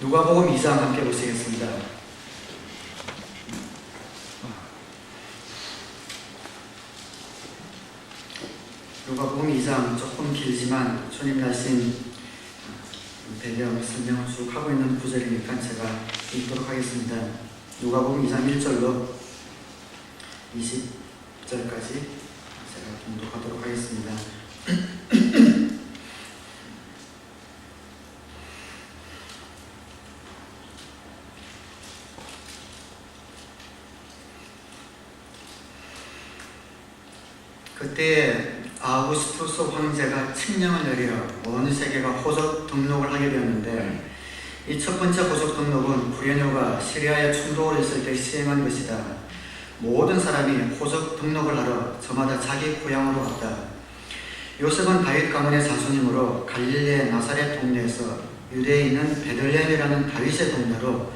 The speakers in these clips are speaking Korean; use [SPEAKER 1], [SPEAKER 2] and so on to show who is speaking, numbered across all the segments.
[SPEAKER 1] 누가복음 2장 함께 보시겠습니다. 누가복음 2장 조금 길지만 주님 날씬 배경 설명을 쭉 하고 있는 구절이니까 제가 읽도록 하겠습니다. 누가복음 2장 1절로 20절까지 제가 공독하도록 하겠습니다. 그때 아우구스투스 황제가 칙령을 내려 온 세계가 호적 등록을 하게 되었는데, 이 첫 번째 호적 등록은 구레네가 시리아에 충돌을 했을 때 시행한 것이다. 모든 사람이 호적 등록을 하러 저마다 자기 고향으로 갔다. 요셉은 다윗 가문의 자손이므로 갈릴리의 나사렛 동네에서 유대에 있는 베들레헴이라는 다윗의 동네로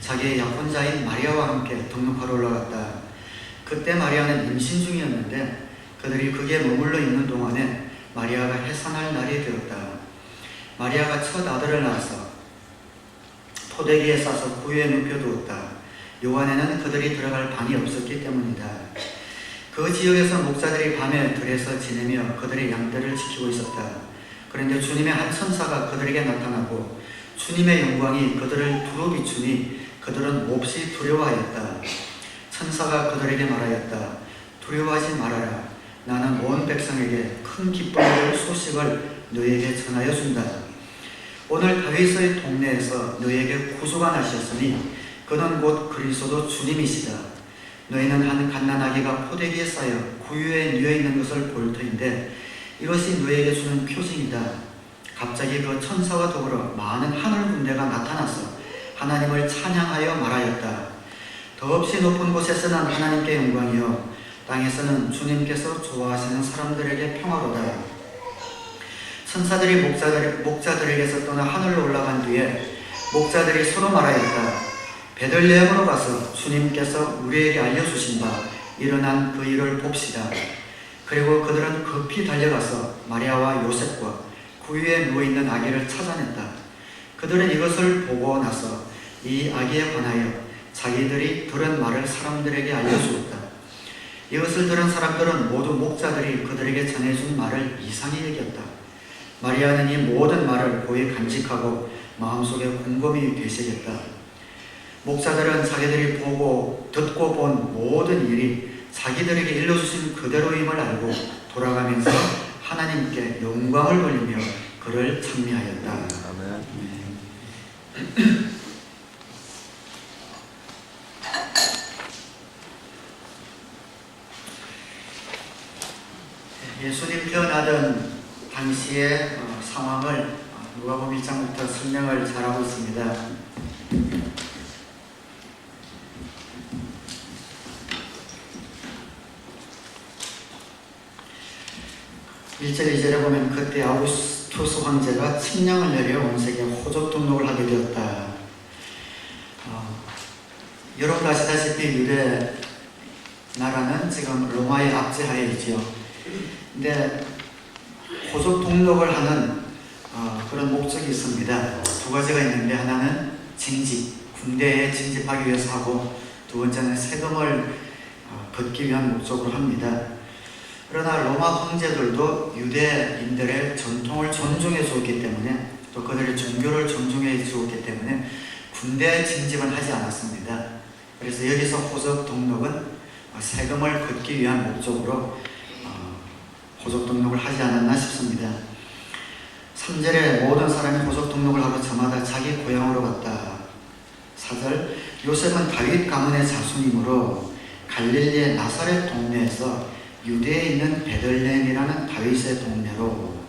[SPEAKER 1] 자기의 약혼자인 마리아와 함께 등록하러 올라갔다. 그때 마리아는 임신 중이었는데 그들이 거기에 머물러 있는 동안에 마리아가 해산할 날이 되었다. 마리아가 첫 아들을 낳아서 포대기에 싸서 구유에 눕혀두었다. 요한에는 그들이 들어갈 방이 없었기 때문이다. 그 지역에서 목자들이 밤에 들에서 지내며 그들의 양떼를 지키고 있었다. 그런데 주님의 한 천사가 그들에게 나타나고 주님의 영광이 그들을 두루 비추니 그들은 몹시 두려워하였다. 천사가 그들에게 말하였다. 두려워하지 말아라. 나는 온 백성에게 큰 기쁨을 소식을 너에게 전하여 준다. 오늘 다윗의 동네에서 너에게 구주가 나셨으니 그는 곧 그리스도 주님이시다. 너희는 한 갓난아기가 포대기에 쌓여 구유에 누워 있는 것을 볼 터인데 이것이 너에게 주는 표징이다. 갑자기 그 천사와 더불어 많은 하늘 군대가 나타나서 하나님을 찬양하여 말하였다. 더없이 높은 곳에서 난 하나님께 영광이요 땅에서는 주님께서 좋아하시는 사람들에게 평화로다. 천사들이 목자들에게서 떠나 하늘로 올라간 뒤에 목자들이 서로 말하였다. 베들레헴으로 가서 주님께서 우리에게 알려주신 바 일어난 그 일을 봅시다. 그리고 그들은 급히 달려가서 마리아와 요셉과 구유에 누워있는 아기를 찾아냈다. 그들은 이것을 보고 나서 이 아기에 관하여 자기들이 들은 말을 사람들에게 알려주었다. 이것을 들은 사람들은 모두 목자들이 그들에게 전해준 말을 이상히 여겼다. 마리아는 이 모든 말을 고이 간직하고 마음속에 곰곰이 되새겼다. 목자들은 자기들이 보고 듣고 본 모든 일이 자기들에게 일러주신 그대로임을 알고 돌아가면서 하나님께 영광을 돌리며 그를 찬미하였다.
[SPEAKER 2] 아멘.
[SPEAKER 1] 예수님 태어나던 당시의 상황을 누가복음 1장부터 설명을 잘하고 있습니다. 1절 2절에 보면 그때 아우구스투스 황제가 칙령을 내려 온 세계에 호적 등록을 하게 되었다. 여러분 아시다시피 유대 나라는 지금 로마의 압제하에 있지요. 근데 호적 등록을 하는 그런 목적이 있습니다. 두 가지가 있는데, 하나는 징집, 군대에 징집하기 위해서 하고, 두 번째는 세금을 걷기 위한 목적으로 합니다. 그러나 로마 황제들도 유대인들의 전통을 존중해 주었기 때문에, 또 그들의 종교를 존중해 주었기 때문에 군대 징집은 하지 않았습니다. 그래서 여기서 호적 등록은 세금을 걷기 위한 목적으로 호적 등록을 하지 않았나 싶습니다. 3절에 모든 사람이 호적 등록을 하러 저마다 자기 고향으로 갔다. 4절, 요셉은 다윗 가문의 자손이므로 갈릴리의 나사렛 동네에서 유대에 있는 베들레헴이라는 다윗의 동네로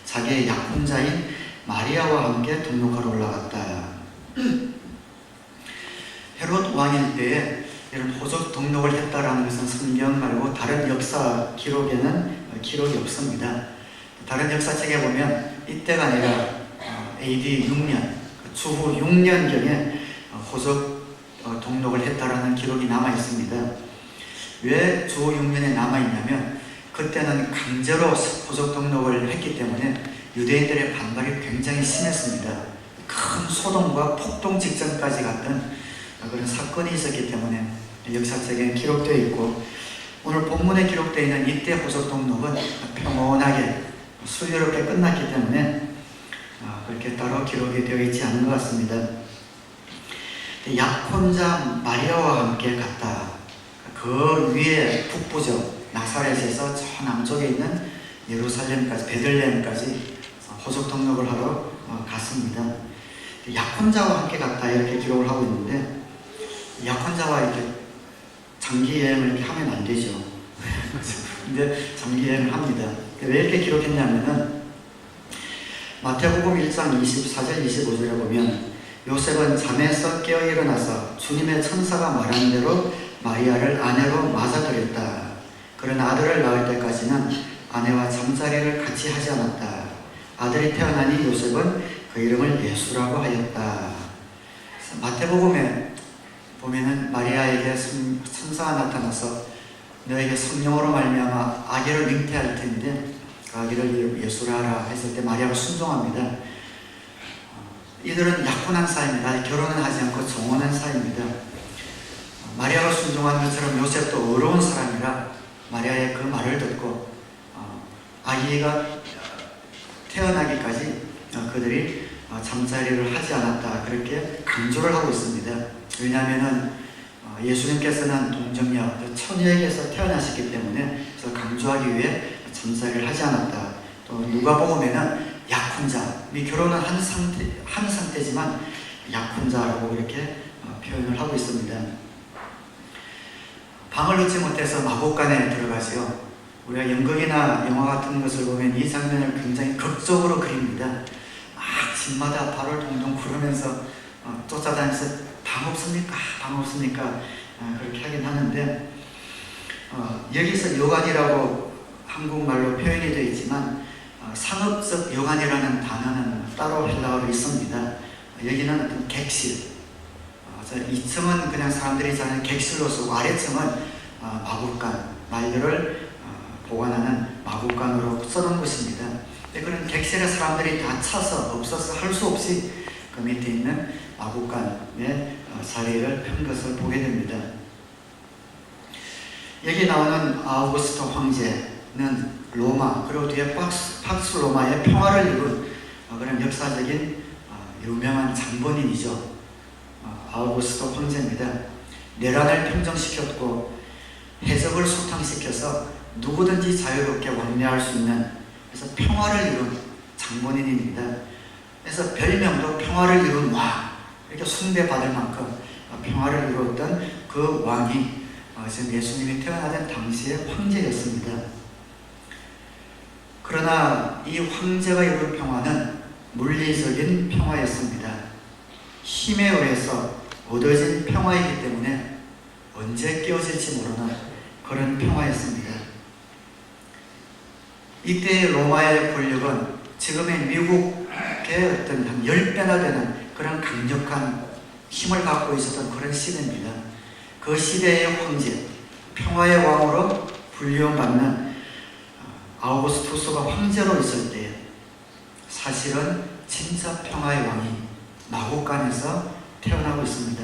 [SPEAKER 1] 자기의 약혼자인 마리아와 함께 등록하러 올라갔다. 헤롯 왕일 때에 이런 호적 등록을 했다라는 것은 성경 말고 다른 역사 기록에는 기록이 없습니다. 다른 역사책에 보면 이때가 아니라 AD 6년, 주후 6년경에 호적 등록을 했다라는 기록이 남아 있습니다. 왜 주후 6년에 남아 있냐면 그때는 강제로 호적 등록을 했기 때문에 유대인들의 반발이 굉장히 심했습니다. 큰 소동과 폭동 직전까지 갔던 그런 사건이 있었기 때문에 역사책에 기록되어 있고, 오늘 본문에 되어 있는 이때 호적동록은 평온하게 순조롭게 끝났기 때문에 그렇게 따로 기록이 되어 있지 않은 것 같습니다. 약혼자 마리아와 함께 갔다. 그 위에 북부죠. 나사렛에서 저 남쪽에 있는 예루살렘까지, 베들레헴까지 호적동록을 하러 갔습니다. 약혼자와 함께 갔다 이렇게 기록을 하고 있는데, 약혼자와 이렇게 장기 여행을 이렇게 하면 안 되죠. 근데 장기 여행을 합니다. 왜 이렇게 기록했냐면은 마태복음 1장 24절 25절에 보면 요셉은 잠에서 깨어 일어나서 주님의 천사가 말한 대로 마리아를 아내로 맞아들였다. 그러나 아들을 낳을 때까지는 아내와 잠자리를 같이 하지 않았다. 아들이 태어나니 요셉은 그 이름을 예수라고 하였다. 마태복음에 보면은 마리아에게 천사가 나타나서 너에게 성령으로 말미암아 아기를 잉태할 텐데 그 아기를 예수라 하라 했을 때 마리아가 순종합니다. 이들은 약혼한 사이입니다. 결혼은 하지 않고 정혼한 사이입니다. 마리아가 순종한 것처럼 요셉도 어려운 사람이라 마리아의 그 말을 듣고 아기가 태어나기까지 그들이 잠자리를 하지 않았다, 그렇게 강조를 하고 있습니다. 왜냐하면 예수님께서는 동정녀, 처녀에게서 태어나셨기 때문에 그래서 강조하기 위해 잠자리를 하지 않았다. 또 누가복음에는 약혼자, 결혼은 한 상태지만 약혼자라고 이렇게 표현을 하고 있습니다. 방을 넣지 못해서 마곡간에 들어가지요. 우리가 연극이나 영화 같은 것을 보면 이 장면을 굉장히 극적으로 그립니다. 막 집마다 발을 동동 구르면서 쫓아다니면서 방 없습니까? 방 없습니까? 그렇게 하긴 하는데, 여기서 여관이라고 한국말로 표현이 되어 있지만 상업적 여관이라는 단어는 따로 헬라어로 있습니다. 여기는 어떤 객실, 2층은 그냥 사람들이 자는 객실로 쓰고 아래층은 마곡간, 말들을 보관하는 마곡간으로 써놓은 것입니다. 그런 객실에 사람들이 다 차서 없어서 할 수 없이 그 밑에 있는 마곡간의 자리를 편 것을 보게 됩니다. 여기 나오는 아우구스토 황제는 로마, 그리고 뒤에 팍스 로마의 평화를 이룬 그런 역사적인 유명한 장본인이죠. 아우구스토 황제입니다. 내란을 평정시켰고 해적을 소탕시켜서 누구든지 자유롭게 왕래할 수 있는, 그래서 평화를 이룬 장본인입니다. 그래서 별명도 평화를 이룬 왕, 이렇게 숭배받을 만큼 평화를 이루었던 그 왕이 지금 예수님이 태어나던 당시의 황제였습니다. 그러나 이 황제가 이룬 평화는 물리적인 평화였습니다. 힘에 의해서 얻어진 평화이기 때문에 언제 깨어질지 모르는 그런 평화였습니다. 이때 로마의 권력은 지금의 미국의 어떤 한 10배나 되는 그런 강력한 힘을 갖고 있었던 그런 시대입니다. 그 시대의 황제, 평화의 왕으로 불리움받는 아우구스투스가 황제로 있을 때 사실은 진짜 평화의 왕이 마곡간에서 태어나고 있습니다.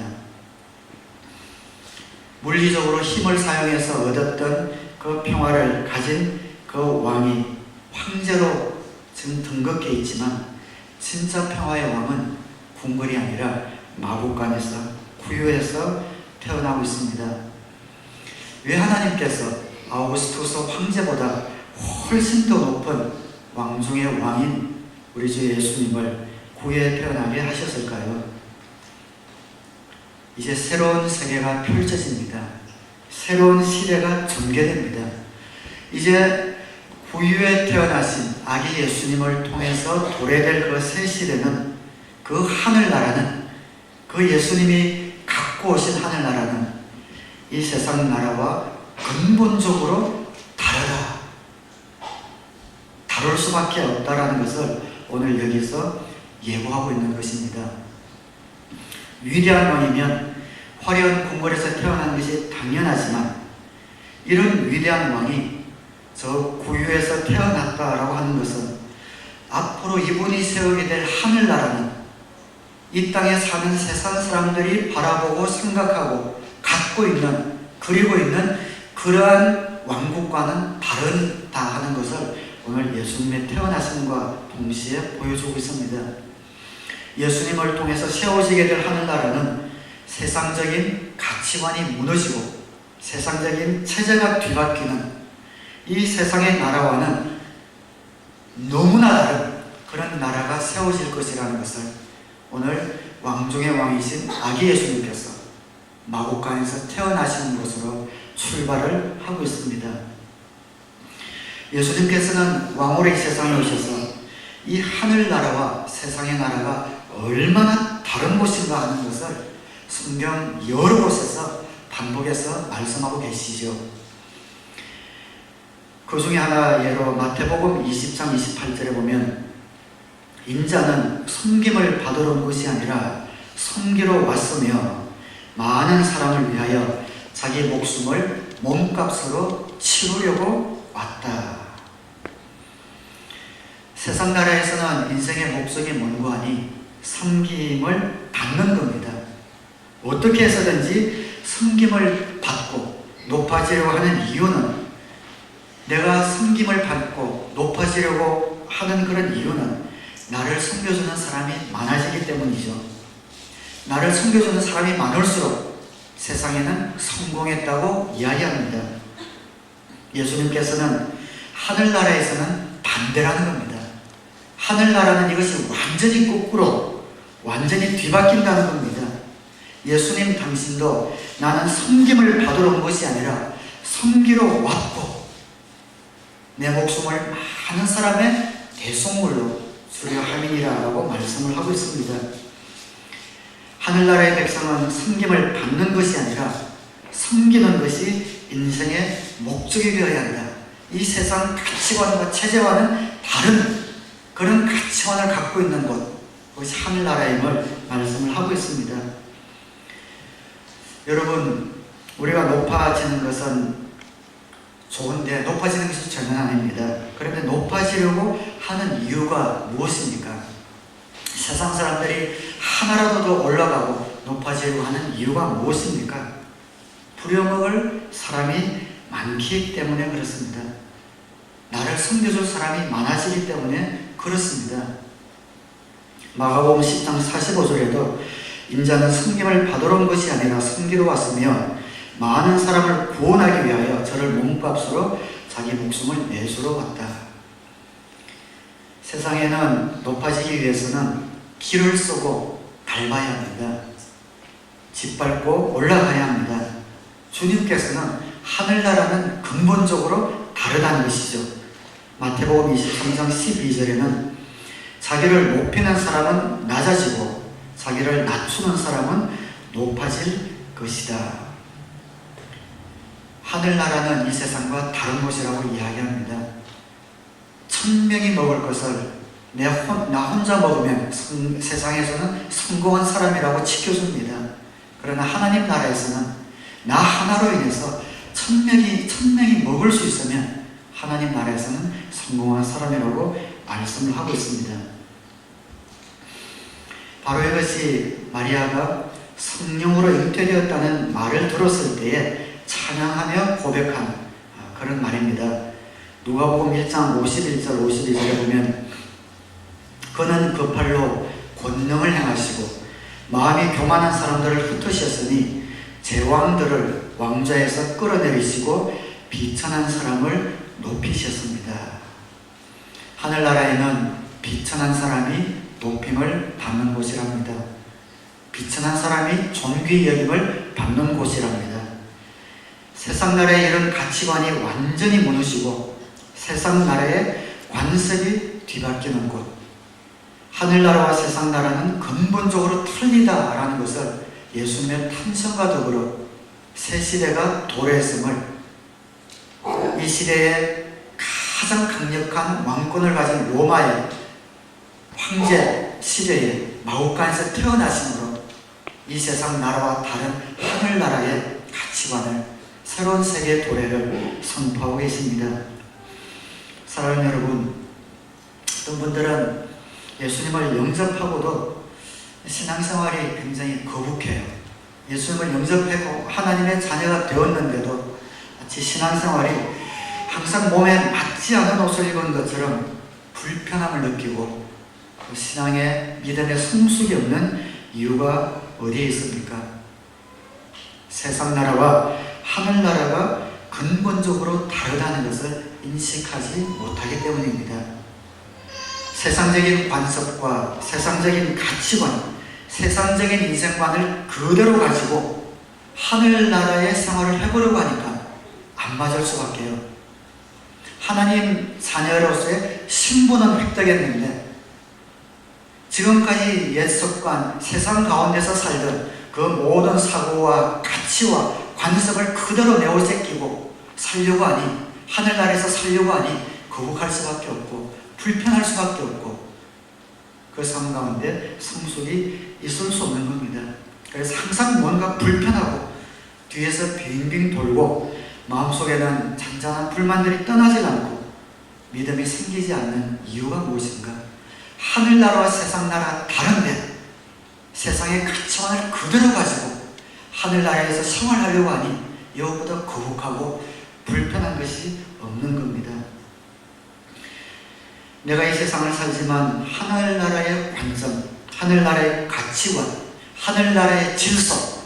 [SPEAKER 1] 물리적으로 힘을 사용해서 얻었던 그 평화를 가진 그 왕이 황제로 지금 등극해 있지만 진짜 평화의 왕은 궁궐이 아니라 마곡간에서, 구유에서 태어나고 있습니다. 왜 하나님께서 아우구스투스 황제보다 훨씬 더 높은 왕 중의 왕인 우리 주 예수님을 구유에 태어나게 하셨을까요? 이제 새로운 세계가 펼쳐집니다. 새로운 시대가 전개됩니다. 이제 구유에 태어나신 아기 예수님을 통해서 도래될 그 새 시대는, 그 하늘나라는, 그 예수님이 갖고 오신 하늘나라는 이 세상 나라와 근본적으로 다르다, 다를 수밖에 없다라는 것을 오늘 여기서 예고하고 있는 것입니다. 위대한 왕이면 화려한 궁궐에서 태어난 것이 당연하지만 이런 위대한 왕이 저 구유에서 태어났다라고 하는 것은 앞으로 이분이 세우게 될 하늘나라는 이 땅에 사는 세상 사람들이 바라보고 생각하고 갖고 있는, 그리고 있는 그러한 왕국과는 다르다 하는 것을 오늘 예수님의 태어나심과 동시에 보여주고 있습니다. 예수님을 통해서 세워지게 될 하늘나라는 세상적인 가치관이 무너지고 세상적인 체제가 뒤바뀌는 이 세상의 나라와는 너무나 다른 그런 나라가 세워질 것이라는 것을 오늘 왕중의 왕이신 아기 예수님께서 마곡간에서 태어나시는 것으로 출발을 하고 있습니다. 예수님께서는 왕으로 이 세상에 오셔서 이 하늘나라와 세상의 나라가 얼마나 다른 곳인가 하는 것을 성경 여러 곳에서 반복해서 말씀하고 계시죠. 그 중에 하나 예로 마태복음 20장 28절에 보면 인자는 섬김을 받으러 온 것이 아니라 섬기러 왔으며 많은 사람을 위하여 자기 목숨을 몸값으로 치르려고 왔다. 세상 나라에서는 인생의 목적이 뭔고 하니 섬김을 받는 겁니다. 어떻게 해서든지 섬김을 받고 높아지려고 하는 이유는, 내가 섬김을 받고 높아지려고 하는 그런 이유는 나를 섬겨주는 사람이 많아지기 때문이죠. 나를 섬겨주는 사람이 많을수록 세상에는 성공했다고 이야기합니다. 예수님께서는 하늘나라에서는 반대라는 겁니다. 하늘나라는 이것이 완전히 거꾸로, 완전히 뒤바뀐다는 겁니다. 예수님 당신도 나는 섬김을 받으러 온 것이 아니라 섬기러 왔고 내 목숨을 많은 사람의 대속물로 주려 함이니라라고 말씀을 하고 있습니다. 하늘나라의 백성은 섬김을 받는 것이 아니라 섬기는 것이 인생의 목적이 되어야 한다. 이 세상 가치관과 체제와는 다른 그런 가치관을 갖고 있는 곳, 그것이 하늘나라임을 말씀을 하고 있습니다. 여러분, 우리가 높아지는 것은 좋은데 높아지는 것이 전혀 아닙니다. 그런데 높아지려고 하는 이유가 무엇입니까? 세상 사람들이 하나라도 더 올라가고 높아지려고 하는 이유가 무엇입니까? 부려먹을 사람이 많기 때문에 그렇습니다. 나를 섬겨줄 사람이 많아지기 때문에 그렇습니다. 마가복음 10장 45절에도 인자는 섬김을 받으러 온 것이 아니라 섬기러 왔으며 많은 사람을 구원하기 위하여 저를 몸값으로 자기 목숨을 내주러 왔다. 세상에는 높아지기 위해서는 길을 쏘고 밟아야 합니다. 짓밟고 올라가야 합니다. 주님께서는 하늘나라는 근본적으로 다르다는 것이죠. 마태복음 23장 12절에는 자기를 높이는 사람은 낮아지고 자기를 낮추는 사람은 높아질 것이다. 하늘나라는 이 세상과 다른 곳이라고 이야기합니다. 1000명이 먹을 것을 나 혼자 먹으면 세상에서는 성공한 사람이라고 지켜줍니다. 그러나 하나님 나라에서는 나 하나로 인해서 1000명이 먹을 수 있으면 하나님 나라에서는 성공한 사람이라고 말씀을 하고 있습니다. 바로 이것이 마리아가 성령으로 잉태되었다는 말을 들었을 때에 찬양하며 고백한 그런 말입니다. 누가복음 1장 51절 52절에 보면 그는 그 팔로 권능을 행하시고 마음이 교만한 사람들을 흩으셨으니 제왕들을 왕좌에서 끌어내리시고 비천한 사람을 높이셨습니다. 하늘나라에는 비천한 사람이 높임을 받는 곳이랍니다. 비천한 사람이 존귀 여김을 받는 곳이랍니다. 세상 나라의 이런 가치관이 완전히 무너지고 세상 나라의 관습이 뒤바뀌는 곳, 하늘나라와 세상 나라는 근본적으로 틀리다라는 것을 예수님의 탄생과 더불어 새 시대가 도래했음을, 이 시대에 가장 강력한 왕권을 가진 로마의 황제 시대에 마곡간에서 태어나심으로 이 세상 나라와 다른 하늘나라의 가치관을, 새로운 세계 도래를 선포하고 계십니다. 사랑하는 여러분, 어떤 분들은 예수님을 영접하고도 신앙생활이 굉장히 거북해요. 예수님을 영접하고 하나님의 자녀가 되었는데도 마치 신앙생활이 항상 몸에 맞지 않은 옷을 입은 것처럼 불편함을 느끼고 그 신앙의 믿음의 성숙이 없는 이유가 어디에 있습니까? 세상 나라와 하늘 나라가 근본적으로 다르다는 것을 인식하지 못하기 때문입니다. 세상적인 관습과 세상적인 가치관, 세상적인 인생관을 그대로 가지고 하늘나라의 생활을 해보려고 하니까 안 맞을 수밖에요. 하나님 자녀로서의 신분은 획득했는데 지금까지 옛 습관, 세상 가운데서 살던 그 모든 사고와 가치와 관습을 그대로 내어제끼고 살려고 하니, 하늘나라에서 살려고 하니 거북할 수밖에 없고 불편할 수밖에 없고 그 삶 가운데 성숙이 있을 수 없는 겁니다. 그래서 항상 뭔가 불편하고 뒤에서 빙빙 돌고 마음속에는 잔잔한 불만들이 떠나지 않고 믿음이 생기지 않는 이유가 무엇인가? 하늘나라와 세상나라가 다른데 세상의 가치관을 그대로 가지고 하늘나라에서 생활하려고 하니 이것보다 거북하고 불편한 것이 없는 겁니다. 내가 이 세상을 살지만 하늘나라의 관점, 하늘나라의 가치관, 하늘나라의 질서,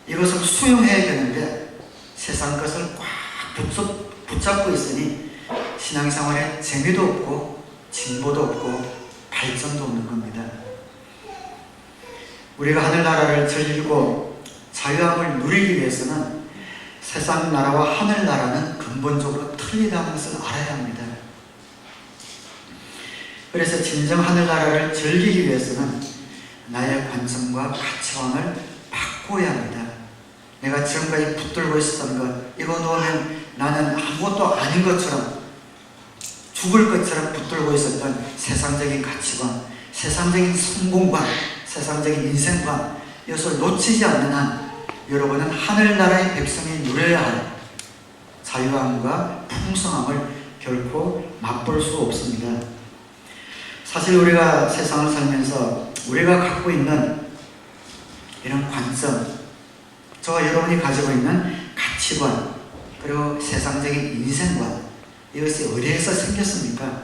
[SPEAKER 1] 이것을 수용해야 되는데 세상 것을 꽉 붙잡고 있으니 신앙생활에 재미도 없고 진보도 없고 발전도 없는 겁니다. 우리가 하늘나라를 즐기고 자유함을 누리기 위해서는 세상 나라와 하늘나라는 근본적으로 틀리다는 것을 알아야 합니다. 그래서 진정 하늘나라를 즐기기 위해서는 나의 관점과 가치관을 바꿔야 합니다. 내가 지금까지 붙들고 있었던 것, 이거 놓으면 나는 아무것도 아닌 것처럼, 죽을 것처럼 붙들고 있었던 세상적인 가치관, 세상적인 성공관, 세상적인 인생관, 이것을 놓치지 않는 한 여러분은 하늘나라의 백성이 누려야 할 자유함과 풍성함을 결코 맛볼 수 없습니다. 사실 우리가 세상을 살면서 우리가 갖고 있는 이런 관점, 저와 여러분이 가지고 있는 가치관, 그리고 세상적인 인생관, 이것이 어디에서 생겼습니까?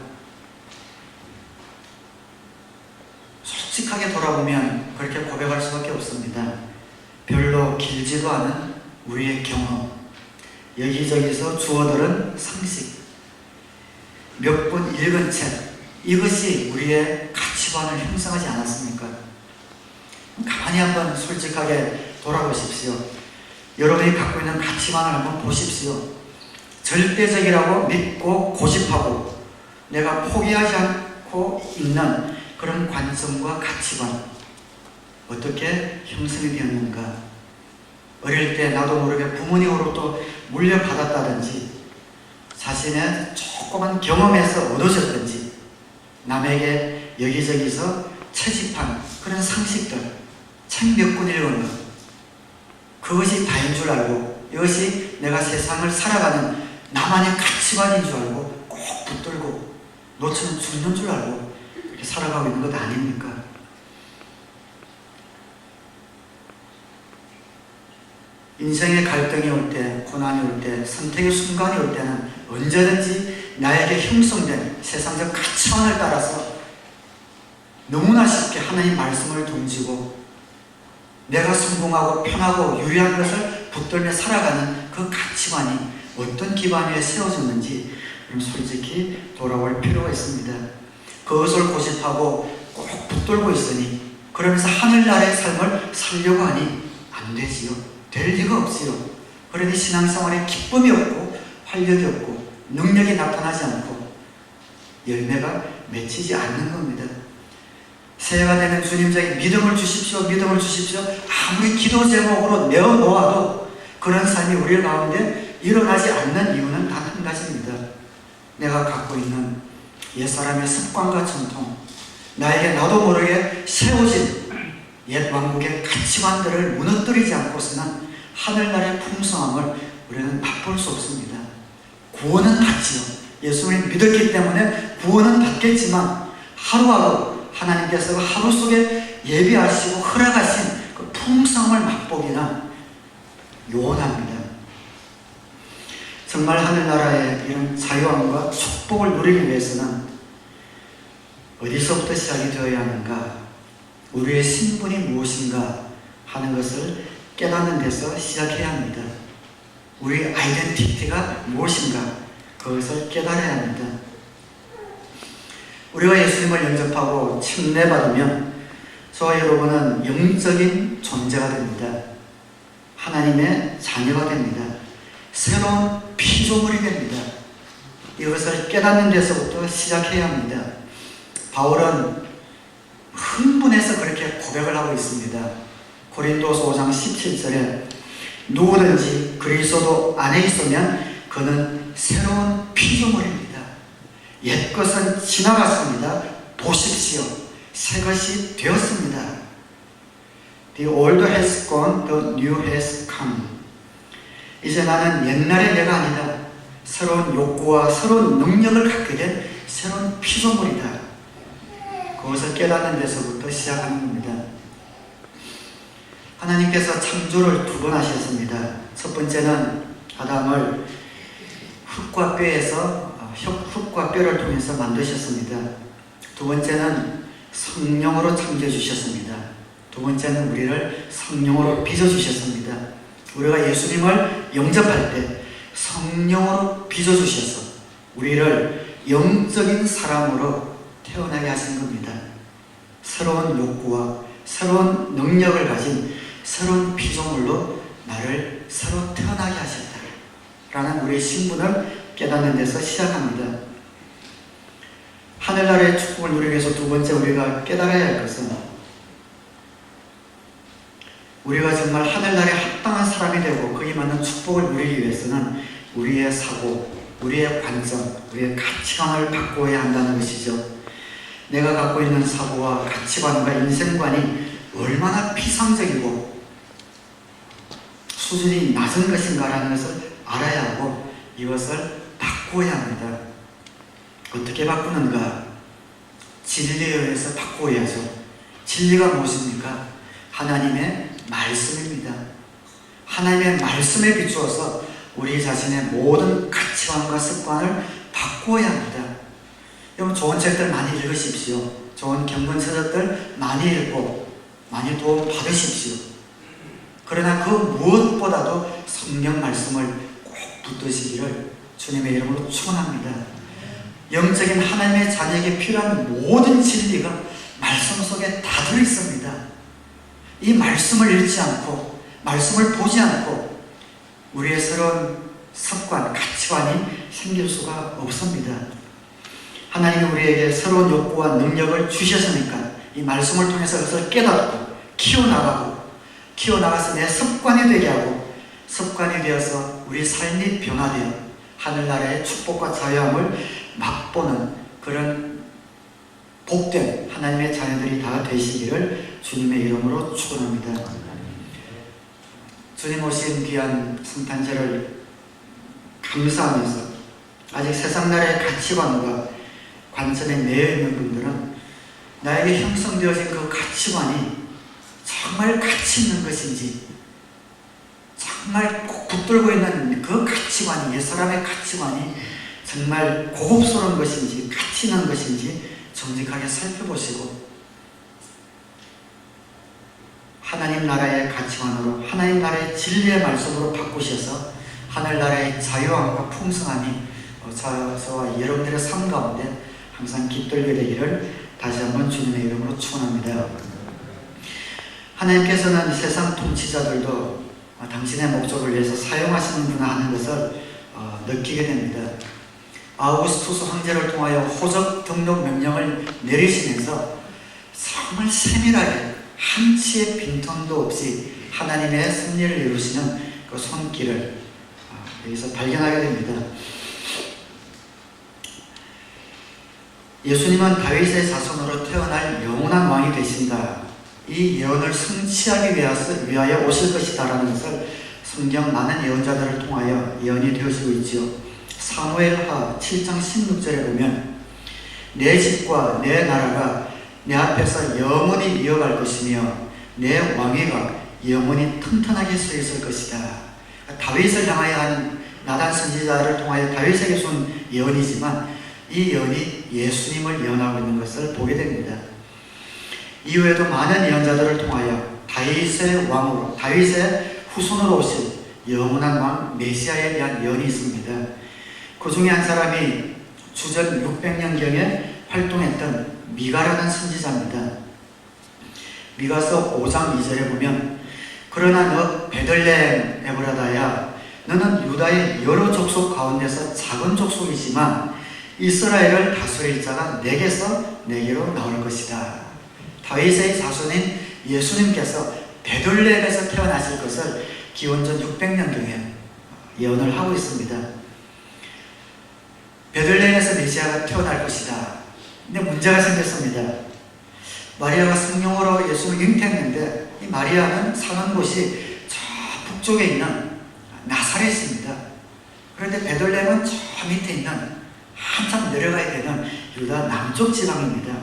[SPEAKER 1] 솔직하게 돌아보면 그렇게 고백할 수밖에 없습니다. 별로 길지도 않은 우리의 경험, 여기저기서 주워들은 상식, 몇 번 읽은 책, 이것이 우리의 가치관을 형성하지 않았습니까? 가만히 한번 솔직하게 돌아보십시오. 여러분이 갖고 있는 가치관을 한번 보십시오. 절대적이라고 믿고 고집하고 내가 포기하지 않고 있는 그런 관점과 가치관, 어떻게 형성이 되었는가? 어릴 때 나도 모르게 부모님으로부터 물려받았다든지 자신의 조그만 경험에서 얻어졌든지 남에게 여기저기서 채집한 그런 상식들, 책 몇 권 읽은 것, 그것이 다인 줄 알고 이것이 내가 세상을 살아가는 나만의 가치관인 줄 알고 꼭 붙들고 놓치면 죽는 줄 알고 이렇게 살아가고 있는 것 아닙니까? 인생의 갈등이 올 때, 고난이 올 때, 선택의 순간이 올 때는 언제든지 나에게 형성된 세상적 가치관을 따라서 너무나 쉽게 하나님 말씀을 던지고 내가 성공하고 편하고 유리한 것을 붙들며 살아가는 그 가치관이 어떤 기반 위에 세워졌는지 솔직히 돌아올 필요가 있습니다. 그것을 고집하고 꼭 붙들고 있으니 그러면서 하늘나라의 삶을 살려고 하니 안 되지요. 될 리가 없지요. 그러니 신앙생활에 기쁨이 없고 활력이 없고 능력이 나타나지 않고 열매가 맺히지 않는 겁니다. 새해가 되면 주님에게 믿음을 주십시오, 믿음을 주십시오. 아무리 기도 제목으로 내어놓아도 그런 삶이 우리 가운데 일어나지 않는 이유는 단 한 가지입니다. 내가 갖고 있는 옛사람의 습관과 전통, 나에게 나도 모르게 세워진 옛 왕국의 가치관들을 무너뜨리지 않고서는 하늘나라의 풍성함을 우리는 맛볼 수 없습니다. 구원은 받지요. 예수를 믿었기 때문에 구원은 받겠지만 하루하루 하나님께서 하루 속에 예비하시고 허락하신 그 풍성을 맛보기는 요원합니다. 정말 하늘나라의 이런 자유함과 축복을 누리기 위해서는 어디서부터 시작이 되어야 하는가, 우리의 신분이 무엇인가 하는 것을 깨닫는 데서 시작해야 합니다. 우리의 아이덴티티가 무엇인가, 그것을 깨달아야 합니다. 우리가 예수님을 영접하고 침례받으면 저와 여러분은 영적인 존재가 됩니다. 하나님의 자녀가 됩니다. 새로운 피조물이 됩니다. 이것을 깨닫는 데서부터 시작해야 합니다. 바울은 흥분해서 그렇게 고백을 하고 있습니다. 고린도서 5장 17절에 누구든지 그리스도 안에 있으면 그는 새로운 피조물입니다. 옛것은 지나갔습니다. 보십시오. 새것이 되었습니다. The old has gone, the new has come. 이제 나는 옛날의 내가 아니다. 새로운 욕구와 새로운 능력을 갖게 된 새로운 피조물이다. 그것을 깨닫는 데서부터 시작하는 겁니다. 하나님께서 창조를 두 번 하셨습니다. 첫 번째는 아담을 흙과 뼈를 통해서 만드셨습니다. 두 번째는 성령으로 창조주셨습니다. 두 번째는 우리를 성령으로 빚어주셨습니다. 우리가 예수님을 영접할 때 성령으로 빚어주셔서 우리를 영적인 사람으로 태어나게 하신 겁니다. 새로운 욕구와 새로운 능력을 가진 새로운 피조물로 나를 새로 태어나게 하셨다 라는 우리의 신분을 깨닫는 데서 시작합니다. 하늘나라의 축복을 누리기 위해서 두 번째 우리가 깨달아야 할 것은, 우리가 정말 하늘나라에 합당한 사람이 되고 거기에 맞는 축복을 누리기 위해서는 우리의 사고, 우리의 관점, 우리의 가치관을 바꾸어야 한다는 것이죠. 내가 갖고 있는 사고와 가치관과 인생관이 얼마나 피상적이고 수준이 낮은 것인가라는 것을 알아야 하고 이것을 바꾸어야 합니다. 어떻게 바꾸는가? 진리에 의해서 바꾸어야죠. 진리가 무엇입니까? 하나님의 말씀입니다. 하나님의 말씀에 비추어서 우리 자신의 모든 가치관과 습관을 바꾸어야 합니다. 여러분, 좋은 책들 많이 읽으십시오. 좋은 경건 서적들 많이 읽고 많이 도움 받으십시오. 그러나 그 무엇보다도 성경 말씀을 꼭 붙드시기를 주님의 이름으로 축원합니다. 영적인 하나님의 자녀에게 필요한 모든 진리가 말씀 속에 다 들어있습니다. 이 말씀을 읽지 않고 말씀을 보지 않고 우리의 새로운 습관, 가치관이 생길 수가 없습니다. 하나님이 우리에게 새로운 욕구와 능력을 주셨으니까 이 말씀을 통해서 그것을 깨닫고 키워나가서 내 습관이 되게 하고, 습관이 되어서 우리 삶이 변화되어 하늘나라의 축복과 자유함을 맛보는 그런 복된 하나님의 자녀들이 다 되시기를 주님의 이름으로 축원합니다. 주님 오신 귀한 성탄절을 감사하면서 아직 세상 나라의 가치관과 관점에 매여 있는 분들은 나에게 형성되어진 그 가치관이 정말 가치 있는 것인지, 정말 꼭 붙들고 있는 그 가치관이, 옛사람의 가치관이 정말 고급스러운 것인지 가치 있는 것인지 정직하게 살펴보시고 하나님 나라의 가치관으로, 하나님 나라의 진리의 말씀으로 바꾸셔서 하늘나라의 자유함과 풍성함이 저와 여러분들의 삶 가운데 항상 깃들게 되기를 다시 한번 주님의 이름으로 축원합니다. 하나님께서는 세상 통치자들도 당신의 목적을 위해서 사용하시는구나 하는 것을 느끼게 됩니다. 아우구스투스 황제를 통하여 호적 등록 명령을 내리시면서 정말 세밀하게 한치의 빈틈도 없이 하나님의 섭리를 이루시는 그 손길을 여기서 발견하게 됩니다. 예수님은 다윗의 자손으로 태어날 영원한 왕이 되신다, 이 예언을 성취하기 위하여 오실 것이다라는 것을 성경 많은 예언자들을 통하여 예언이 되어지고 있지요. 사무엘하 7장 16절에 보면 내 집과 내 나라가 내 앞에서 영원히 이어갈 것이며 내 왕위가 영원히 튼튼하게 서 있을 것이다. 다윗을 향하여 한 나단 선지자를 통하여 다윗에게 준 예언이지만 이 예언이 예수님을 예언하고 있는 것을 보게 됩니다. 이후에도 많은 예언자들을 통하여 다윗의 왕으로, 다윗의 후손으로 오실 영원한 왕 메시아에 대한 예언이 있습니다. 그 중에 한 사람이 주전 600년경에 활동했던 미가라는 선지자입니다. 미가서 5장 2절에 보면 그러나 너 베들레헴 에브라다야 너는 유다의 여러 족속 가운데서 작은 족속이지만 이스라엘을 다스릴 자가 내게서 내게로 나올 것이다. 다윗의 자손인 예수님께서 베들레헴에서 태어나실 것을 기원전 600년경에 예언을 하고 있습니다. 베들레헴에서 메시아가 태어날 것이다. 근데 문제가 생겼습니다. 마리아가 성령으로 예수를 잉태했는데 이 마리아는 사는 곳이 저 북쪽에 있는 나사렛입니다. 그런데 베들레헴은 저 밑에 있는 한참 내려가야 되는 유다 남쪽 지방입니다.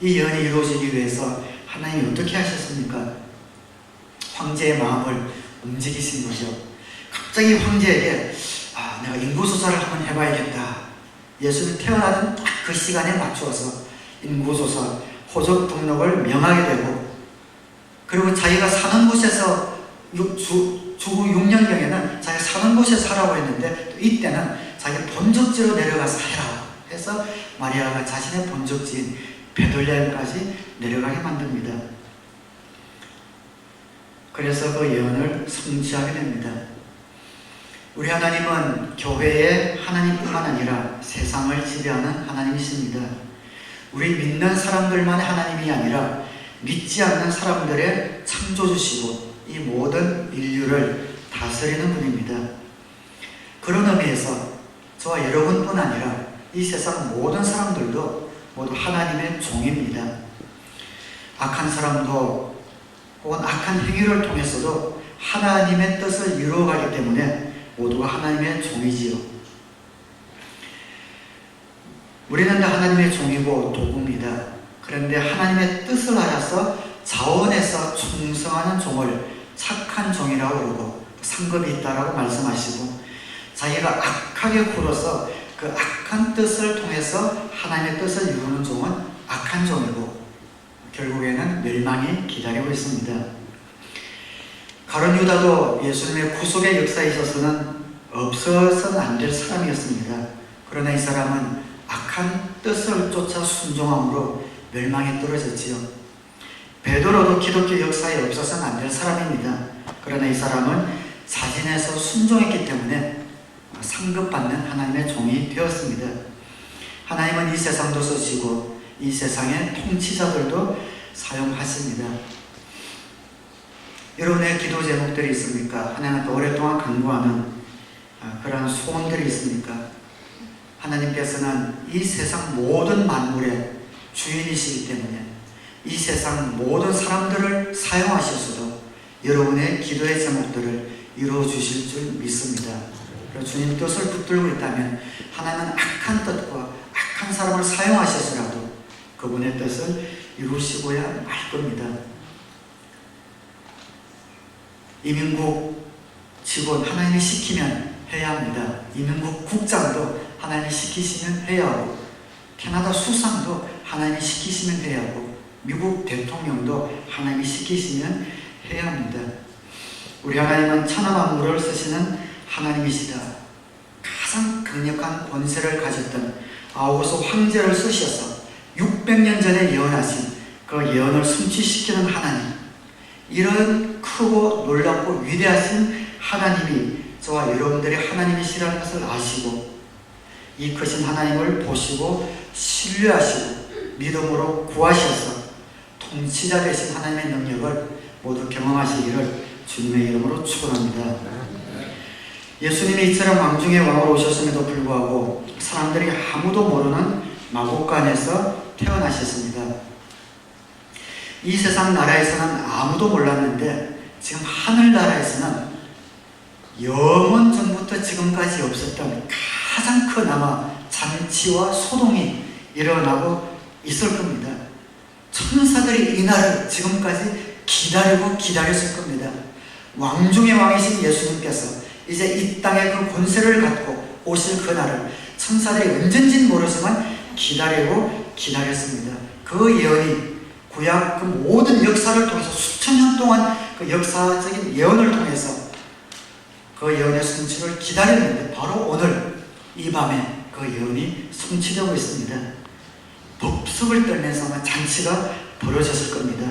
[SPEAKER 1] 이 예언이 이루어지기 위해서 하나님이 어떻게 하셨습니까? 황제의 마음을 움직이신 거죠. 갑자기 황제에게 내가 인구조사를 한번 해봐야겠다. 예수님 태어나던 딱 그 시간에 맞추어서 인구조사, 호적 등록을 명하게 되고 그리고 자기가 사는 곳에서 주후 6년경에는 자기가 사는 곳에서 살라고 했는데 이때는 자기 본적지로 내려가서 해라 해서 마리아가 자신의 본적지인 베들레헴까지 내려가게 만듭니다. 그래서 그 예언을 성취하게 됩니다. 우리 하나님은 교회의 하나님뿐만 아니라 세상을 지배하는 하나님이십니다. 우리 믿는 사람들만의 하나님이 아니라 믿지 않는 사람들의 창조주시고 이 모든 인류를 다스리는 분입니다. 그런 의미에서 저와 여러분뿐 아니라 이 세상 모든 사람들도 모두 하나님의 종입니다. 악한 사람도 혹은 악한 행위를 통해서도 하나님의 뜻을 이루어가기 때문에 모두가 하나님의 종이지요. 우리는 다 하나님의 종이고 도구입니다. 그런데 하나님의 뜻을 알아서 자원해서 충성하는 종을 착한 종이라고 그러고 상급이 있다라고 말씀하시고 자기가 악하게 굴어서 그 악한 뜻을 통해서 하나님의 뜻을 이루는 종은 악한 종이고 결국에는 멸망이 기다리고 있습니다. 가룟 유다도 예수님의 구속의 역사에 있어서는 없어서는 안 될 사람이었습니다. 그러나 이 사람은 악한 뜻을 쫓아 순종함으로 멸망에 떨어졌지요. 베드로도 기독교 역사에 없어서는 안 될 사람입니다. 그러나 이 사람은 자진해서 순종했기 때문에 상급받는 하나님의 종이 되었습니다. 하나님은 이 세상도 쓰시고 이 세상의 통치자들도 사용하십니다. 여러분의 기도 제목들이 있습니까? 하나님께 오랫동안 간구하는 그런 소원들이 있습니까? 하나님께서는 이 세상 모든 만물의 주인이시기 때문에 이 세상 모든 사람들을 사용하셔서도 여러분의 기도의 제목들을 이루어 주실 줄 믿습니다. 그리고 주님 뜻을 붙들고 있다면 하나님은 악한 뜻과 악한 사람을 사용하셔서라도 그분의 뜻을 이루시고야 말 겁니다. 이민국 직원 하나님이 시키면 해야 합니다. 이민국 국장도 하나님이 시키시면 해야 하고 캐나다 수상도 하나님이 시키시면 해야 하고 미국 대통령도 하나님이 시키시면 해야 합니다. 우리 하나님은 천하 만물을 쓰시는 하나님이시다. 가장 강력한 권세를 가졌던 아우구스 황제를 쓰셔서 600년 전에 예언하신 그 예언을 성취시키는 하나님, 이런 크고 놀랍고 위대하신 하나님이 저와 여러분들이 하나님이시라는 것을 아시고 이 크신 하나님을 보시고 신뢰하시고 믿음으로 구하셔서 통치자 되신 하나님의 능력을 모두 경험하시기를 주님의 이름으로 축원합니다. 예수님이 이처럼 왕중의 왕으로 오셨음에도 불구하고 사람들이 아무도 모르는 마국간에서 태어나셨습니다. 이 세상 나라에서는 아무도 몰랐는데 지금 하늘나라에서는 영원 전부터 지금까지 없었던 가장 큰 아마 잔치와 소동이 일어나고 있을 겁니다. 천사들이 이 날을 지금까지 기다리고 기다렸을 겁니다. 왕 중의 왕이신 예수님께서 이제 이 땅에 그 권세를 갖고 오실 그 날을 천사들이 언젠지는 모르지만 기다리고 기다렸습니다. 그 예언이 구약 그 모든 역사를 통해서 수천 년 동안 그 역사적인 예언을 통해서 그 예언의 성취를 기다렸는데 바로 오늘 이 밤에 그 예언이 성취되고 있습니다. 법석을 떨면서 아마 잔치가 벌어졌을 겁니다.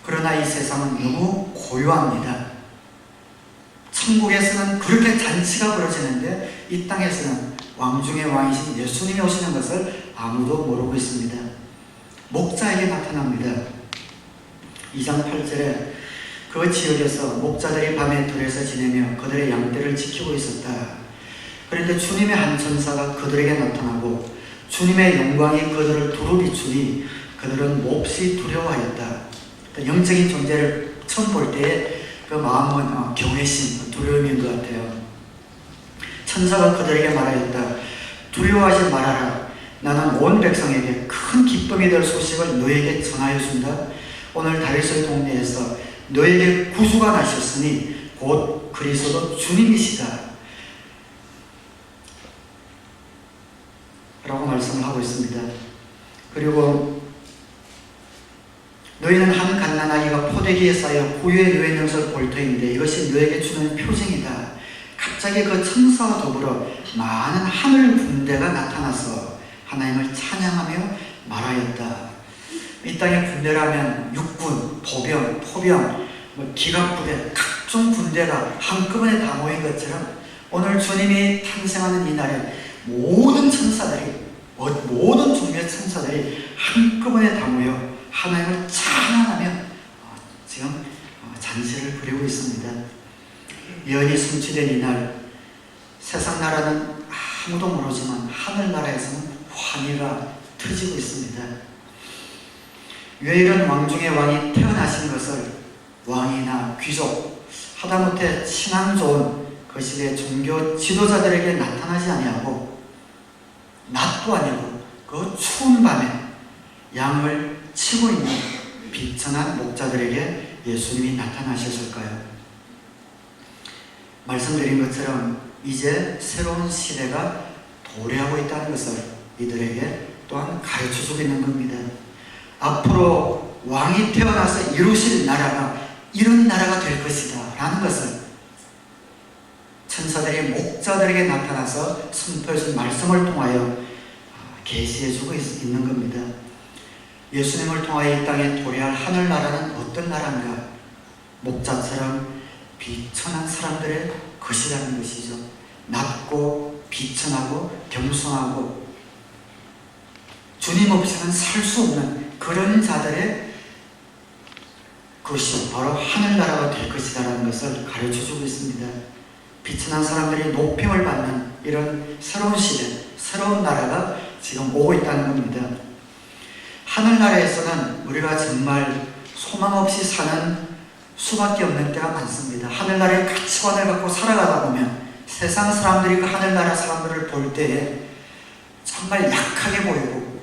[SPEAKER 1] 그러나 이 세상은 너무 고요합니다. 천국에서는 그렇게 잔치가 벌어지는데 이 땅에서는 왕 중의 왕이신 예수님이 오시는 것을 아무도 모르고 있습니다. 목자에게 나타납니다. 2장 8절에 그 지역에서 목자들이 밤에 들에서 지내며 그들의 양떼를 지키고 있었다. 그런데 주님의 한 천사가 그들에게 나타나고 주님의 영광이 그들을 두루 비추니 그들은 몹시 두려워하였다. 영적인 존재를 처음 볼 때의 그 마음은 경외심, 두려움인 것 같아요. 천사가 그들에게 말하였다. 두려워하지 말아라. 나는 온 백성에게 큰 기쁨이 될 소식을 너에게 전하여 준다. 오늘 다윗의 동네에서 너에게 구주가 나셨으니 곧 그리스도 주님이시다. 라고 말씀을 하고 있습니다. 그리고 너희는 한 갓난아기가 포대기에 쌓여 구유에 누워있는 것을 볼 터인데 이것이 너에게 주는 표징이다. 갑자기 그 천사와 더불어 많은 하늘 군대가 나타나서 하나님을 찬양하며 말하였다. 이 땅의 군대라면 육군, 보병, 포병, 기갑부대, 각종 군대가 한꺼번에 다 모인 것처럼 오늘 주님이 탄생하는 이 날에 모든 천사들이, 모든 종류의 천사들이 한꺼번에 다 모여 하나님을 찬양하며 지금 잔치를 부리고 있습니다. 예언이 성취된 이날 세상 나라는 아무도 모르지만 하늘나라에서는 환희가 터지고 있습니다. 왜 이런 왕 중의 왕이 태어나신 것을 왕이나 귀족 하다못해 신앙 좋은 그 시대의 종교 지도자들에게 나타나지 아니하고 낮도 아니고 그 추운 밤에 양을 치고 있는 비천한 목자들에게 예수님이 나타나셨을까요? 말씀드린 것처럼 이제 새로운 시대가 도래하고 있다는 것을 이들에게 또한 가르쳐주고 있는 겁니다. 앞으로 왕이 태어나서 이루실 나라가 이런 나라가 될 것이다 라는 것을 천사들이 목자들에게 나타나서 선포해준 말씀을 통하여 계시해주고 있는 겁니다. 예수님을 통하여 이 땅에 도래할 하늘나라는 어떤 나라인가? 목자처럼 비천한 사람들의 것이라는 것이죠. 낮고 비천하고 겸손하고 주님 없이는 살 수 없는 그런 자들의 것이 바로 하늘나라가 될 것이다라는 것을 가르쳐주고 있습니다. 비천한 사람들이 높임을 받는 이런 새로운 시대, 새로운 나라가 지금 오고 있다는 겁니다. 하늘나라에서는 우리가 정말 소망 없이 사는 수밖에 없는 때가 많습니다. 하늘나라의 가치관을 갖고 살아가다 보면 세상 사람들이 그 하늘나라 사람들을 볼 때에 정말 약하게 보이고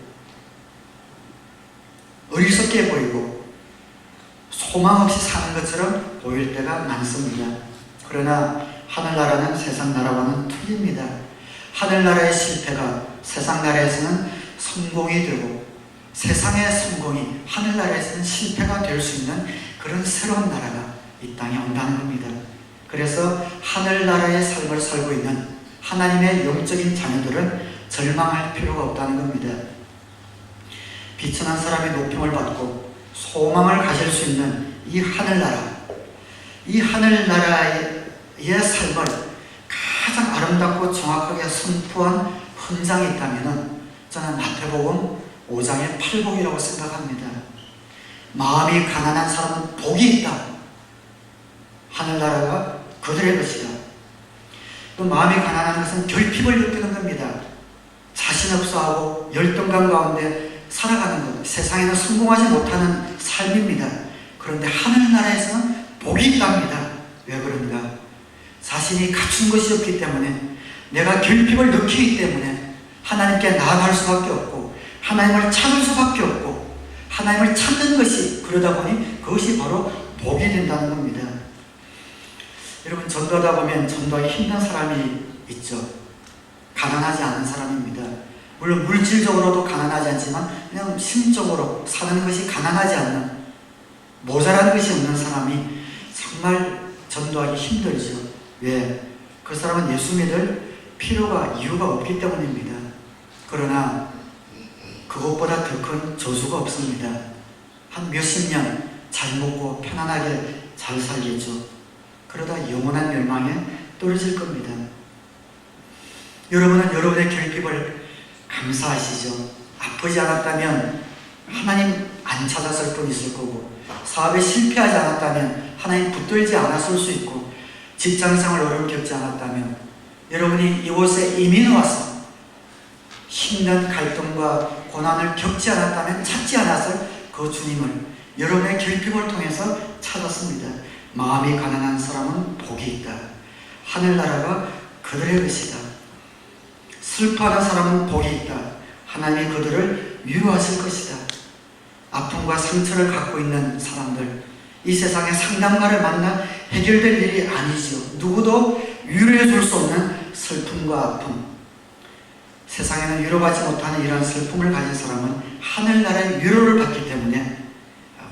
[SPEAKER 1] 어리석게 보이고 소망 없이 사는 것처럼 보일 때가 많습니다. 그러나 하늘나라는 세상 나라와는 틀립니다. 하늘나라의 실패가 세상 나라에서는 성공이 되고 세상의 성공이 하늘나라에서는 실패가 될 수 있는 그런 새로운 나라가 이 땅에 온다는 겁니다. 그래서 하늘나라의 삶을 살고 있는 하나님의 영적인 자녀들은 절망할 필요가 없다는 겁니다. 비천한 사람의 높임을 받고 소망을 가질 수 있는 이 하늘나라, 이 하늘나라의 삶을 가장 아름답고 정확하게 선포한 헌장이 있다면 저는 마태복음 5장의 8복이라고 생각합니다. 마음이 가난한 사람은 복이 있다. 하늘나라가 그들의 것이다. 또 마음이 가난한 것은 결핍을 느끼는 겁니다. 자신 없어하고 열등감 가운데 살아가는 것, 세상에는 성공하지 못하는 삶입니다. 그런데 하늘나라에서는 복이 있답니다. 왜 그런가? 자신이 갖춘 것이 없기 때문에, 내가 결핍을 느끼기 때문에 하나님께 나아갈 수밖에 없고 하나님을 찾을 수밖에 없고 하나님을 찾는 것이, 그러다 보니 그것이 바로 복이 된다는 겁니다. 여러분, 전도하다 보면 전도하기 힘든 사람이 있죠. 가난하지 않은 사람입니다. 물론 물질적으로도 가난하지 않지만 그냥 심적으로 사는 것이 가난하지 않는, 모자란 것이 없는 사람이 정말 전도하기 힘들죠. 왜? 그 사람은 예수 믿을 필요가, 이유가 없기 때문입니다. 그러나 그것보다 더 큰 저주가 없습니다. 한 몇십 년 잘 먹고 편안하게 잘 살겠죠. 그러다 영원한 멸망에 떨어질 겁니다. 여러분은 여러분의 결핍을 감사하시죠. 아프지 않았다면 하나님 안 찾았을 뿐 있을 거고, 사업에 실패하지 않았다면 하나님 붙들지 않았을 수 있고, 직장생활 어려움 겪지 않았다면 여러분이 이곳에 이민 와서 힘든 갈등과 고난을 겪지 않았다면 찾지 않았을 그 주님을 여러분의 결핍을 통해서 찾았습니다. 마음이 가난한 사람은 복이 있다. 하늘나라가 그들의 것이다. 슬퍼하는 사람은 복이 있다. 하나님이 그들을 위로하실 것이다. 아픔과 상처를 갖고 있는 사람들, 이 세상에 상담가를 만나 해결될 일이 아니죠. 누구도 위로해 줄 수 없는 슬픔과 아픔, 세상에는 위로받지 못하는 이러한 슬픔을 가진 사람은 하늘나라의 위로를 받기 때문에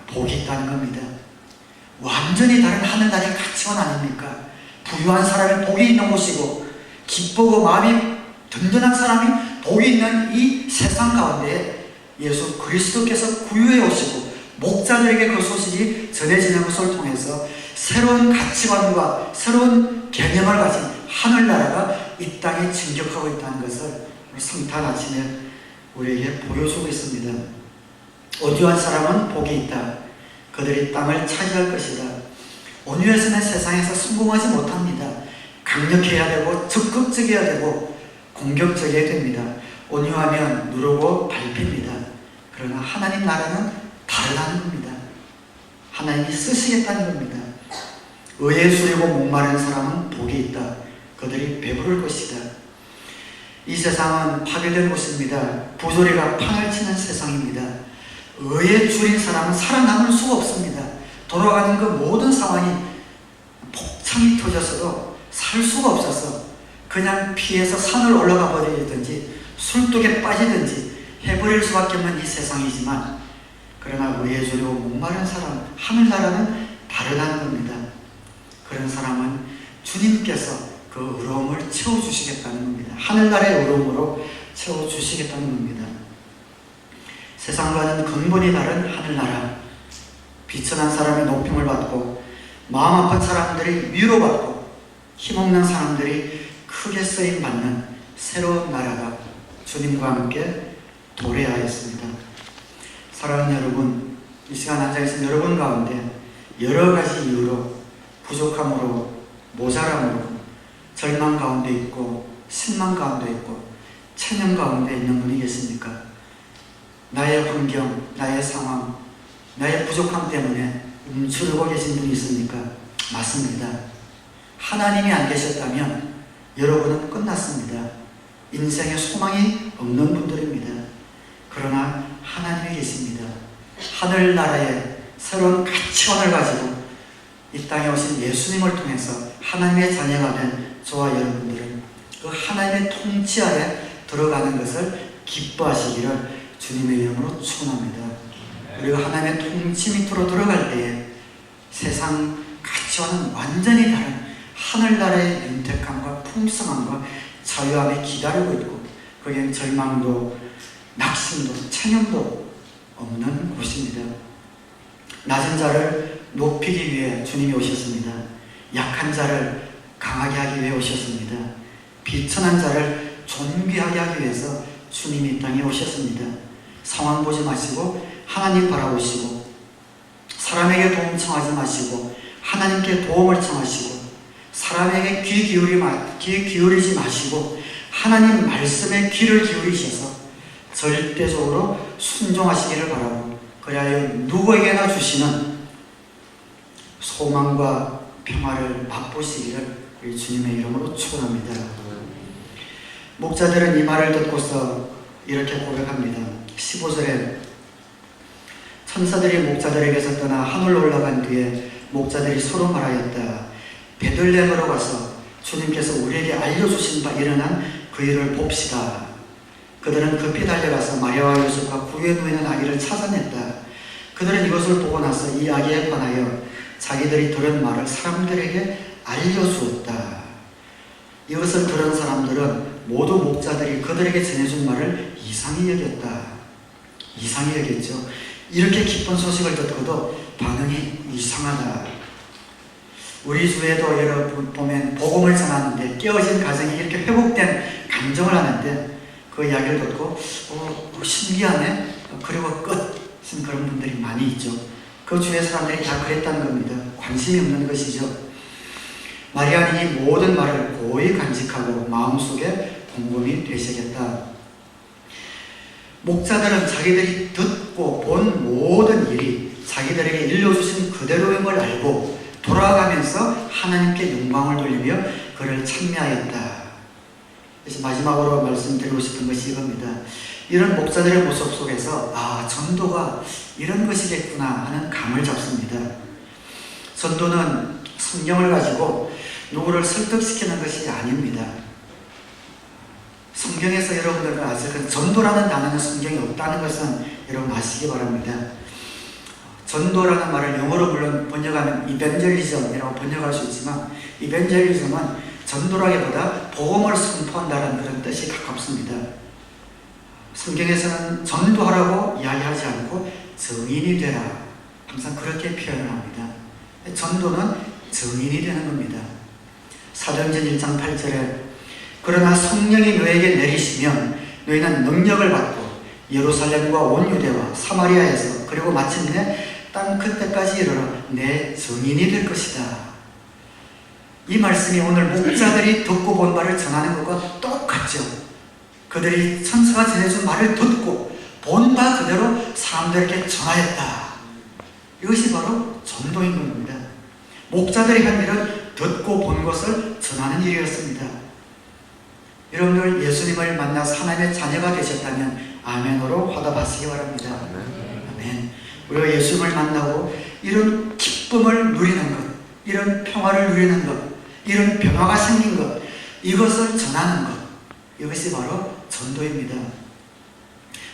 [SPEAKER 1] 복이 있다는 겁니다. 완전히 다른 하늘나라의 가치관 아닙니까? 부유한 사람이 복이 있는 곳이고, 기쁘고 마음이 든든한 사람이 복이 있는 이 세상 가운데 예수 그리스도께서 구유해 오시고 목자들에게 그 소식이 전해지는 것을 통해서 새로운 가치관과 새로운 개념을 가진 하늘나라가 이 땅에 진격하고 있다는 것을 성탄 아침에 우리에게 보여주고 있습니다. 온유한 사람은 복이 있다. 그들이 땅을 차지할 것이다. 온유해서는 세상에서 성공하지 못합니다. 강력해야 되고 적극적이어야 되고 공격적이어야 됩니다. 온유하면 누르고 밟힙니다. 그러나 하나님 나라는 다르다는 겁니다. 하나님이 쓰시겠다는 겁니다. 의에 수리고 목마른 사람은 복이 있다. 그들이 배부를 것이다. 이 세상은 파괴된 곳입니다. 부조리가 판을 치는 세상입니다. 의에 줄인 사람은 살아남을 수가 없습니다. 돌아가는 그 모든 상황이 폭창이 터져서도 살 수가 없어서 그냥 피해서 산을 올라가 버리든지 술독에 빠지든지 해버릴 수밖에 없는 이 세상이지만, 그러나 의에 줄이고 목마른 사람, 하늘나라는 다르다는 겁니다. 그런 사람은 주님께서 그 의로움을 채워주시겠다는 겁니다. 하늘나라의 의로움으로 채워주시겠다는 겁니다. 세상과는 근본이 다른 하늘나라, 비천한 사람의 높임을 받고 마음 아픈 사람들이 위로받고 힘없는 사람들이 크게 쓰임받는 새로운 나라가 주님과 함께 도래하였습니다. 사랑하는 여러분, 이 시간 앉아계신 여러분 가운데 여러 가지 이유로 부족함으로, 모자람으로 절망 가운데 있고 실망 가운데 있고 체념 가운데 있는 분이 계십니까? 나의 환경, 나의 상황, 나의 부족함 때문에 움츠르고 계신 분이 있습니까? 맞습니다. 하나님이 안 계셨다면 여러분은 끝났습니다. 인생에 소망이 없는 분들입니다. 그러나 하나님이 계십니다. 하늘나라의 새로운 가치관을 가지고 이 땅에 오신 예수님을 통해서 하나님의 자녀가 된 저와 여러분들은 그 하나님의 통치 아래 들어가는 것을 기뻐하시기를 주님의 이름으로 축원합니다. 우리가 하나님의 통치 밑으로 들어갈 때에 세상 가치와는 완전히 다른 하늘나라의 윤택함과 풍성함과 자유함이 기다리고 있고, 거기엔 절망도 낙심도 체념도 없는 곳입니다. 낮은 자를 높이기 위해 주님이 오셨습니다. 약한 자를 강하게 하기 위해 오셨습니다. 비천한 자를 존귀하게 하기 위해서 주님이 이 땅에 오셨습니다. 상황 보지 마시고 하나님 바라보시고, 사람에게 도움 청하지 마시고 하나님께 도움을 청하시고, 사람에게 귀 기울이지 마시고 하나님 말씀에 귀를 기울이셔서 절대적으로 순종하시기를 바라고, 그리하여 누구에게나 주시는 소망과 평화를 맛보시기를 우리 주님의 이름으로 축원합니다. 목자들은 이 말을 듣고서 이렇게 고백합니다. 15절에 천사들이 목자들에게서 떠나 하늘로 올라간 뒤에 목자들이 서로 말하였다. 베들레헴으로 가서 주님께서 우리에게 알려주신 바 일어난 그 일을 봅시다. 그들은 급히 달려가서 마리아와 요셉과 구유에 누이는 아기를 찾아냈다. 그들은 이것을 보고 나서 이 아기에 관하여 자기들이 들은 말을 사람들에게 알려주었다. 이것을 들은 사람들은 모두 목자들이 그들에게 전해준 말을 이상히 여겼다. 이상히 여겼죠. 이렇게 기쁜 소식을 듣고도 반응이 이상하다. 우리 주에도 여러분 보면 복음을 전하는데 깨어진 가정이 이렇게 회복된 감정을 하는데 그 이야기를 듣고 신기하네. 그리고 끝. 그런 분들이 많이 있죠. 그 주의 사람들이 다 그랬다는 겁니다. 관심이 없는 것이죠. 마리아는 이 모든 말을 고이 간직하고 마음속에 공범이 되시겠다. 목자들은 자기들이 듣고 본 모든 일이 자기들에게 일러주신 그대로임을 알고 돌아가면서 하나님께 영광을 돌리며 그를 찬미하였다. 그래서 마지막으로 말씀드리고 싶은 것이 이겁니다. 이런 목자들의 모습 속에서 전도가 이런 것이겠구나 하는 감을 잡습니다. 전도는 성경을 가지고 누구를 설득시키는 것이 아닙니다. 성경에서 여러분들과 아직 전도라는 단어는 성경에 없다는 것은 여러분 아시기 바랍니다. 전도라는 말을 영어로 물론 번역하면 이벤젤리즘이라고 번역할 수 있지만 이벤젤리즘은 전도라기보다 복음을 선포한다는 그런 뜻이 가깝습니다. 성경에서는 전도하라고 이야기하지 않고 증인이 되라 항상 그렇게 표현을 합니다. 전도는 증인이 되는 겁니다. 사도행전 1장 8절에 그러나 성령이 너에게 내리시면 너희는 능력을 받고 예루살렘과 온 유대와 사마리아에서 그리고 마침내 땅 끝까지 이르러 내 증인이 될 것이다. 이 말씀이 오늘 목자들이 듣고 본 말을 전하는 것과 똑같죠. 그들이 천사가 전해준 말을 듣고 본 바 그대로 사람들에게 전하였다. 이것이 바로 전도인 겁니다. 목자들이 한 일은 듣고 본 것을 전하는 일이었습니다. 여러분들 예수님을 만나서 하나님의 자녀가 되셨다면 아멘으로 화답하시기 바랍니다. 아멘. 우리가 예수님을 만나고 이런 기쁨을 누리는 것, 이런 평화를 누리는 것, 이런 변화가 생긴 것, 이것을 전하는 것, 이것이 바로 전도입니다.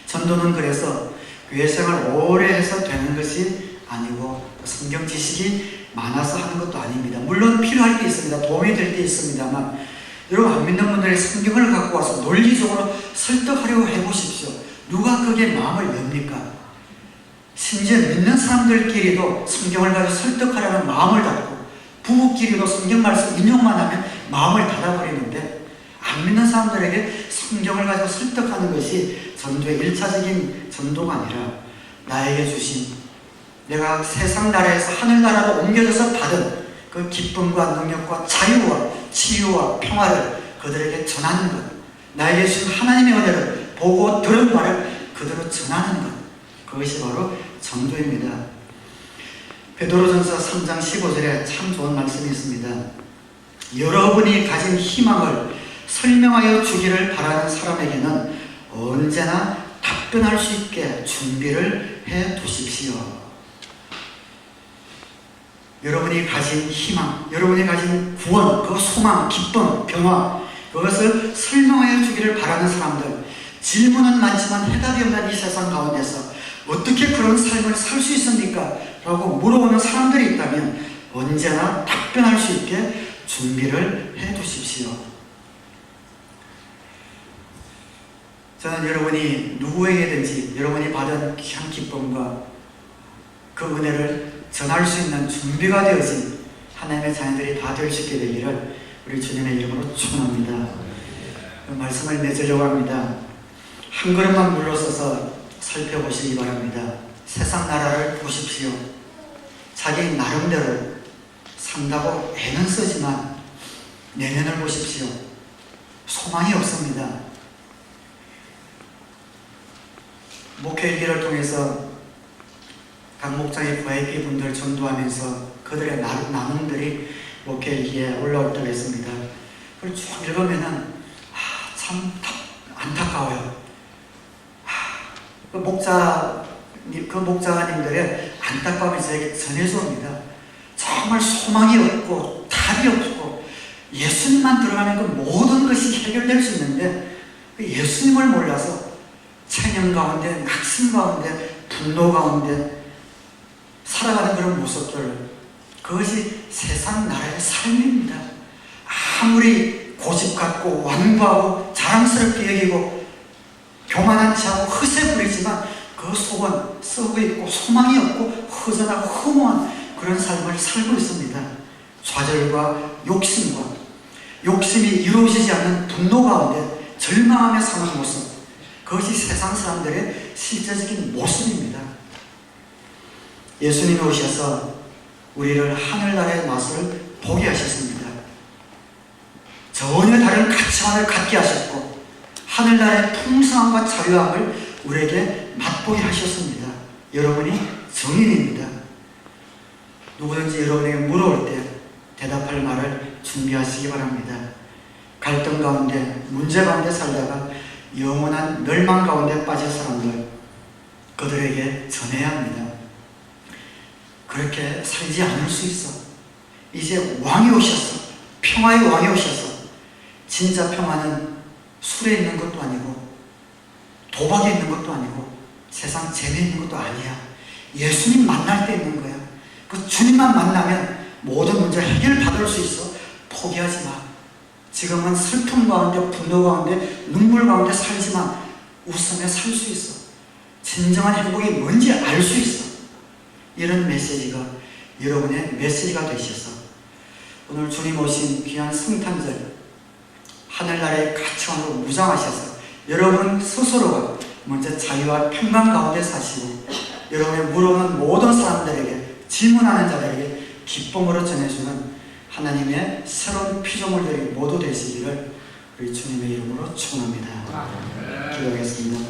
[SPEAKER 1] 전도는 그래서 교회 생활 오래 해서 되는 것이 아니고 성경 지식이 많아서 하는 것도 아닙니다. 물론 필요할 게 있습니다. 도움이 될 게 있습니다만 여러분 안 믿는 분들이 성경을 갖고 와서 논리적으로 설득하려고 해보십시오. 누가 그게 마음을 엽니까? 심지어 믿는 사람들끼리도 성경을 가지고 설득하려는 마음을 닫고 부부끼리도 성경 말씀 인용만 하면 마음을 닫아버리는데 안 믿는 사람들에게 성경을 가지고 설득하는 것이 전도의 1차적인 전도가 아니라 나에게 주신 내가 세상 나라에서 하늘나라로 옮겨져서 받은 그 기쁨과 능력과 자유와 치유와 평화를 그들에게 전하는 것, 나에게 주신 하나님의 은혜를 보고 들은 말을 그대로 전하는 것, 그것이 바로 전도입니다. 베드로전서 3장 15절에 참 좋은 말씀이 있습니다. 여러분이 가진 희망을 설명하여 주기를 바라는 사람에게는 언제나 답변할 수 있게 준비를 해 두십시오. 여러분이 가진 희망, 여러분이 가진 구원, 그 소망, 기쁨, 평화, 그것을 설명하여 주기를 바라는 사람들, 질문은 많지만 해답이 없는 이 세상 가운데서 어떻게 그런 삶을 살 수 있습니까? 라고 물어보는 사람들이 있다면 언제나 답변할 수 있게 준비를 해 두십시오. 저는 여러분이 누구에게든지 여러분이 받은 귀한 기쁨과 그 은혜를 전할 수 있는 준비가 되어진 하나님의 자녀들이 다 될 수 있게 되기를 우리 주님의 이름으로 축원합니다. 그 말씀을 맺으려고 합니다. 한 걸음만 물러서서 살펴보시기 바랍니다. 세상 나라를 보십시오. 자기 나름대로 산다고 애는 쓰지만 내면을 보십시오. 소망이 없습니다. 목회일기를 통해서 각 목장의 VIP 분들 전도하면서 그들의 나눔들이 목회일기에 올라올 때가 있습니다. 그걸 쭉 읽으면은 참 안타까워요. 그 목자님들의 안타까움이 저에게 전해져옵니다. 정말 소망이 없고 답이 없고 예수님만 들어가면 그 모든 것이 해결될 수 있는데 예수님을 몰라서 체념 가운데, 낙심 가운데, 분노 가운데 살아가는 그런 모습들, 그것이 세상 나라의 삶입니다. 아무리 고집 갖고 완고하고 자랑스럽게 여기고 교만한 체하고 허세 부리지만 그 속은 썩어 있고 소망이 없고 허전하고 허무한 그런 삶을 살고 있습니다. 좌절과 욕심이 이루어지지 않는 분노 가운데 절망하며 사는 모습, 그것이 세상 사람들의 실제적인 모습입니다. 예수님이 오셔서 우리를 하늘나라의 맛을 보게 하셨습니다. 전혀 다른 가치관을 갖게 하셨고 하늘나라의 풍성함과 자유함을 우리에게 맛보게 하셨습니다. 여러분이 증인입니다. 누구든지 여러분에게 물어올 때 대답할 말을 준비하시기 바랍니다. 갈등 가운데, 문제 가운데 살다가 영원한 멸망 가운데 빠진 사람들, 그들에게 전해야 합니다. 그렇게 살지 않을 수 있어. 이제 왕이 오셨어. 평화의 왕이 오셨어. 진짜 평화는 술에 있는 것도 아니고 도박에 있는 것도 아니고 세상 재미에 있는 것도 아니야. 예수님 만날 때 있는 거야. 그 주님만 만나면 모든 문제 해결받을 수 있어. 포기하지 마. 지금은 슬픔 가운데, 분노 가운데, 눈물 가운데 살지만 웃으며 살 수 있어. 진정한 행복이 뭔지 알 수 있어. 이런 메시지가 여러분의 메시지가 되셔서 오늘 주님 오신 귀한 성탄절 하늘나라의 가치관으로 무장하셔서 여러분 스스로가 먼저 자유와 평강 가운데 사시고 여러분의 물어오는 모든 사람들에게, 질문하는 자들에게 기쁨으로 전해주는 하나님의 새로운 피조물들이 모두 되시기를 우리 주님의 이름으로 축원합니다. 기도하겠습니다.